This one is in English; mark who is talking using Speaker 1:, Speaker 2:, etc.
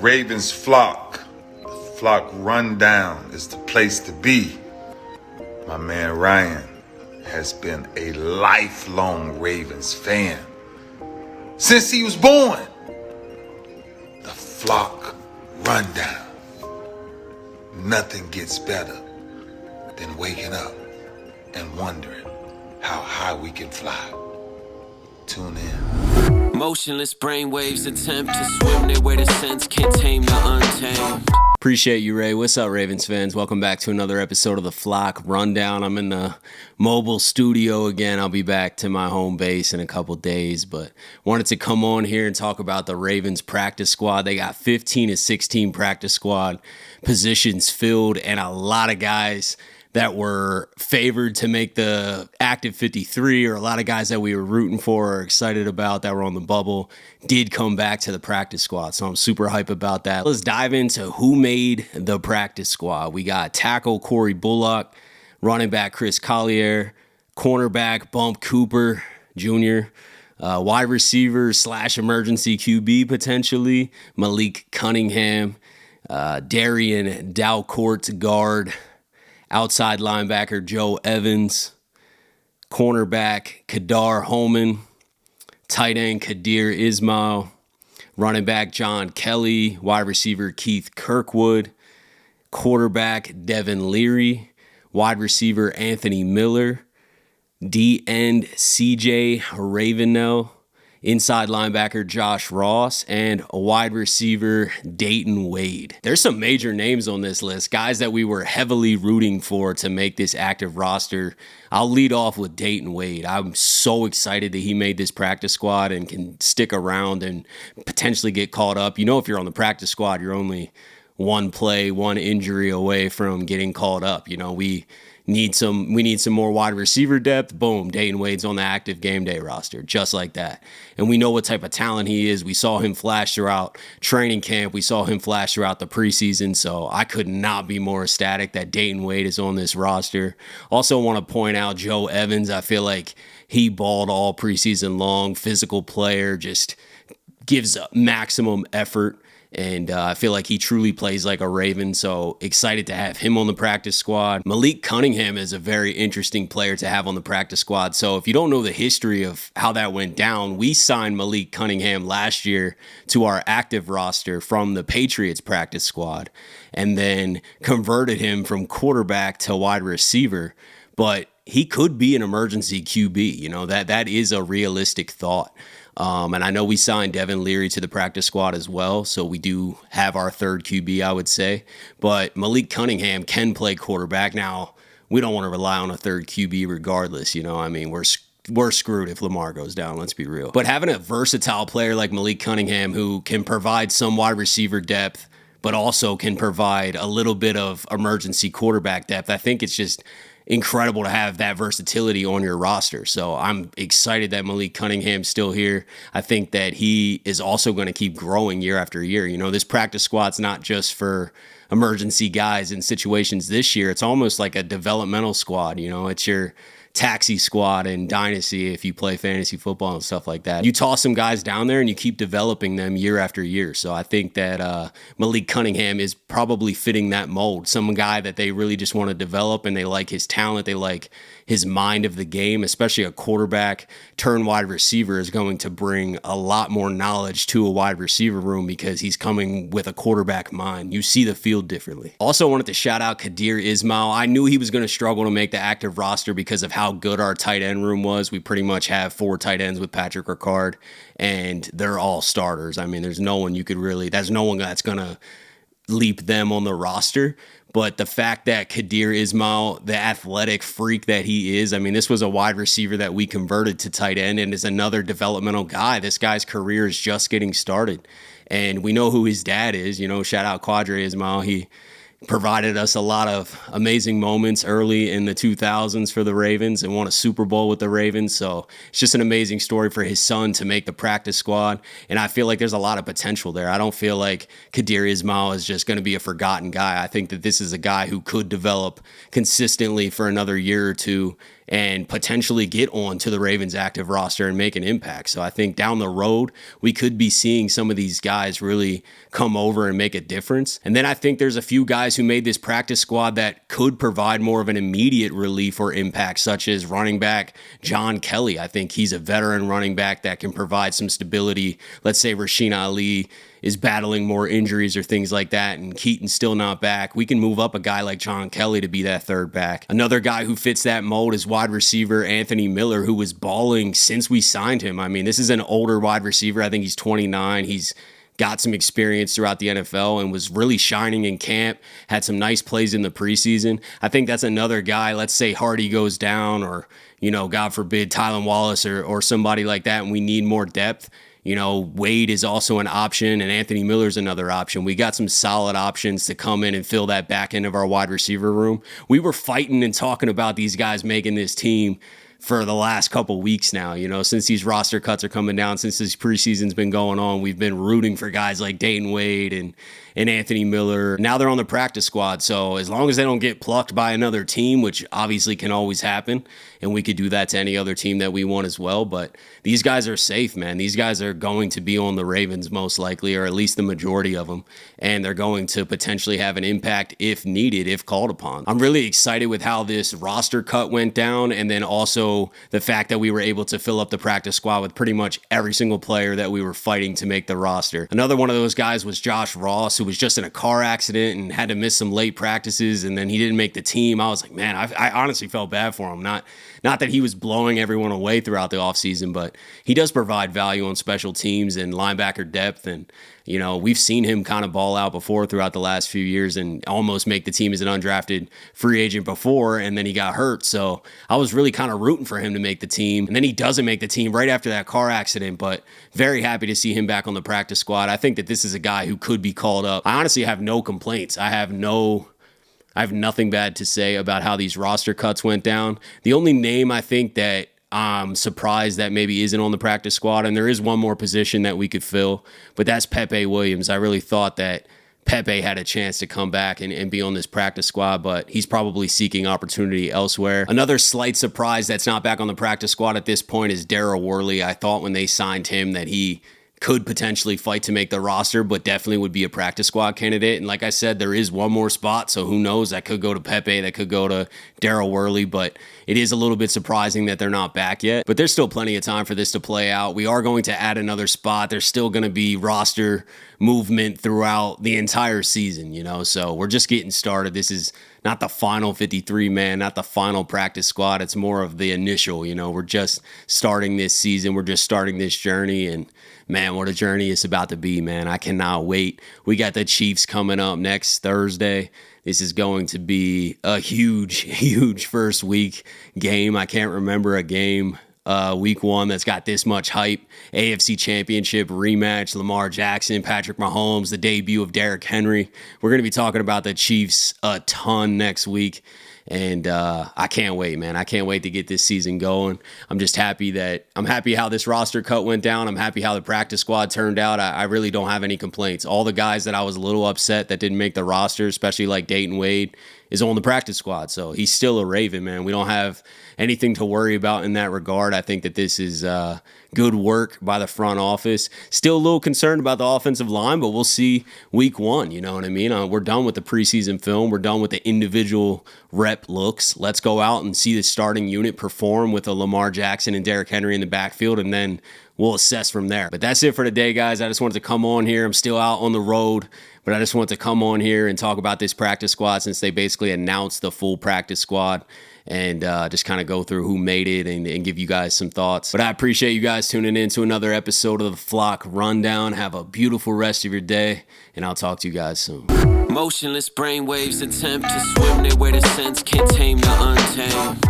Speaker 1: Ravens flock. The flock rundown is the place to be. My man Ryan has been a lifelong Ravens fan since he was born. The flock rundown. Nothing gets better than waking up and wondering how high we can fly. Tune in.
Speaker 2: Motionless brainwaves attempt to swim their way to sense, can't tame the untamed.
Speaker 3: Appreciate you, Ray. What's up, Ravens fans? Welcome back to another episode of the Flock Rundown. I'm in the mobile studio again. I'll be back to my home base in a couple days, but wanted to come on here and talk about the Ravens practice squad. They got 15 to 16 practice squad positions filled and a lot of guys that were favored to make the active 53, or a lot of guys that we were rooting for or excited about that were on the bubble did come back to the practice squad. So I'm super hype about that. Let's dive into who made the practice squad. We got tackle Corey Bullock, running back Chris Collier, cornerback Bump Cooper Jr., wide receiver / emergency QB potentially Malik Cunningham, Darian Dalcourt guard, outside linebacker Joe Evans, cornerback Kadar Holman, tight end Kadir Ismail, running back John Kelly, wide receiver Keith Kirkwood, quarterback Devin Leary, wide receiver Anthony Miller, D-end CJ Ravenel, inside linebacker Josh Ross, and a wide receiver Dayton Wade. There's some major names on this list, guys that we were heavily rooting for to make this active roster. I'll lead off with Dayton Wade. I'm so excited that he made this practice squad and can stick around and potentially get caught up. You know, if you're on the practice squad, you're only one play, one injury away from getting called up. You know, we need some more wide receiver depth. Boom, Dayton Wade's on the active game day roster, just like that. And we know what type of talent he is. We saw him flash throughout training camp. We saw him flash throughout the preseason. So I could not be more ecstatic that Dayton Wade is on this roster. Also want to point out Joe Evans. I feel like he balled all preseason long, physical player, just gives maximum effort. And I feel like he truly plays like a Raven, so excited to have him on the practice squad. Malik Cunningham is a very interesting player to have on the practice squad. So if you don't know the history of how that went down, we signed Malik Cunningham last year to our active roster from the Patriots practice squad and then converted him from quarterback to wide receiver. But he could be an emergency QB. You know, that is a realistic thought. And I know we signed Devin Leary to the practice squad as well, so we do have our third QB, I would say. But Malik Cunningham can play quarterback. Now, we don't want to rely on a third QB regardless, you know. I mean, we're screwed if Lamar goes down, let's be real. But having a versatile player like Malik Cunningham who can provide some wide receiver depth, but also can provide a little bit of emergency quarterback depth, I think it's just incredible to have that versatility on your roster. So I'm excited that Malik Cunningham's still here. I think that he is also going to keep growing year after year. You know, this practice squad's not just for emergency guys in situations this year. It's almost like a developmental squad. You know, it's your taxi squad in Dynasty if you play fantasy football and stuff like that. You toss some guys down there and you keep developing them year after year. So I think that Malik Cunningham is probably fitting that mold. Some guy that they really just want to develop and they like his talent. They like his mind of the game, especially a quarterback turn wide receiver is going to bring a lot more knowledge to a wide receiver room because he's coming with a quarterback mind. You see the field differently. Also wanted to shout out Kadir Ismail. I knew he was going to struggle to make the active roster because of how good our tight end room was. We pretty much have 4 tight ends with Patrick Ricard, and they're all starters. I mean, there's no one that's going to leap them on the roster. But the fact that Kadir Ismail, the athletic freak that he is, I mean, this was a wide receiver that we converted to tight end and is another developmental guy. This guy's career is just getting started. And we know who his dad is. You know, shout out Quadre Ismail. provided us a lot of amazing moments early in the 2000s for the Ravens and won a Super Bowl with the Ravens. So it's just an amazing story for his son to make the practice squad. And I feel like there's a lot of potential there. I don't feel like Kadir Ismail is just going to be a forgotten guy. I think that this is a guy who could develop consistently for another year or two and potentially get on to the Ravens active roster and make an impact. So I think down the road, we could be seeing some of these guys really come over and make a difference. And then I think there's a few guys who made this practice squad that could provide more of an immediate relief or impact, such as running back John Kelly. I think he's a veteran running back that can provide some stability. Let's say Rasheen Ali is battling more injuries or things like that, and Keaton's still not back. We can move up a guy like John Kelly to be that third back. Another guy who fits that mold is wide receiver Anthony Miller, who was balling since we signed him. I mean, this is an older wide receiver. I think he's 29. He's got some experience throughout the NFL and was really shining in camp, had some nice plays in the preseason. I think that's another guy. Let's say Hardy goes down or, God forbid, Tylan Wallace or somebody like that, and we need more depth. Wade is also an option, and Anthony Miller's another option. We got some solid options to come in and fill that back end of our wide receiver room. We were fighting and talking about these guys making this team for the last couple weeks now. Since these roster cuts are coming down, since this preseason's been going on, we've been rooting for guys like Dayton Wade and Anthony Miller. Now they're on the practice squad. So as long as they don't get plucked by another team, which obviously can always happen, and we could do that to any other team that we want as well. But these guys are safe, man. These guys are going to be on the Ravens most likely, or at least the majority of them. And they're going to potentially have an impact if needed, if called upon. I'm really excited with how this roster cut went down, and then also the fact that we were able to fill up the practice squad with pretty much every single player that we were fighting to make the roster. Another one of those guys was Josh Ross, who was just in a car accident and had to miss some late practices, and then he didn't make the team. I was like, man, I honestly felt bad for him. Not that he was blowing everyone away throughout the offseason, but he does provide value on special teams and linebacker depth. And, we've seen him kind of ball out before throughout the last few years and almost make the team as an undrafted free agent before, and then he got hurt. So I was really kind of rooting for him to make the team. And then he doesn't make the team right after that car accident, but very happy to see him back on the practice squad. I think that this is a guy who could be called up. I honestly have no complaints. I have nothing bad to say about how these roster cuts went down. The only name I think that I'm surprised that maybe isn't on the practice squad, and there is one more position that we could fill, but that's Pepe Williams. I really thought that Pepe had a chance to come back and be on this practice squad, but he's probably seeking opportunity elsewhere. Another slight surprise that's not back on the practice squad at this point is Daryl Worley. I thought when they signed him that he could potentially fight to make the roster, but definitely would be a practice squad candidate. And like I said, there is one more spot, so who knows? That could go to Pepe, that could go to Daryl Worley, but it is a little bit surprising that they're not back yet. But there's still plenty of time for this to play out. We are going to add another spot. There's still going to be roster movement throughout the entire season, so we're just getting started. This is not the final 53 man, not the final practice squad. It's more of the initial, we're just starting this season. We're just starting this journey, and man, what a journey it's about to be, man. I cannot wait. We got the Chiefs coming up next Thursday. This is going to be a huge, huge first week game. I can't remember a game week one that's got this much hype. AFC Championship rematch, Lamar Jackson, Patrick Mahomes, the debut of Derrick Henry. We're going to be talking about the Chiefs a ton next week. And I can't wait, man. I can't wait to get this season going. I'm happy how this roster cut went down. I'm happy how the practice squad turned out. I really don't have any complaints. All the guys that I was a little upset that didn't make the roster, especially like Dayton Wade, is on the practice squad. So he's still a Raven, man. We don't have anything to worry about in that regard. I think that this is good work by the front office. Still a little concerned about the offensive line, but we'll see week one. You know what I mean? We're done with the preseason film. We're done with the individual rep looks. Let's go out and see the starting unit perform with a Lamar Jackson and Derrick Henry in the backfield, and then we'll assess from there. But that's it for today, guys. I just wanted to come on here. I'm still out on the road, but I just wanted to come on here and talk about this practice squad since they basically announced the full practice squad, and just kind of go through who made it and give you guys some thoughts. But I appreciate you guys tuning in to another episode of the Flock Rundown. Have a beautiful rest of your day, and I'll talk to you guys soon.
Speaker 2: Motionless brainwaves attempt to swim their way to sense, can't tame the untamed.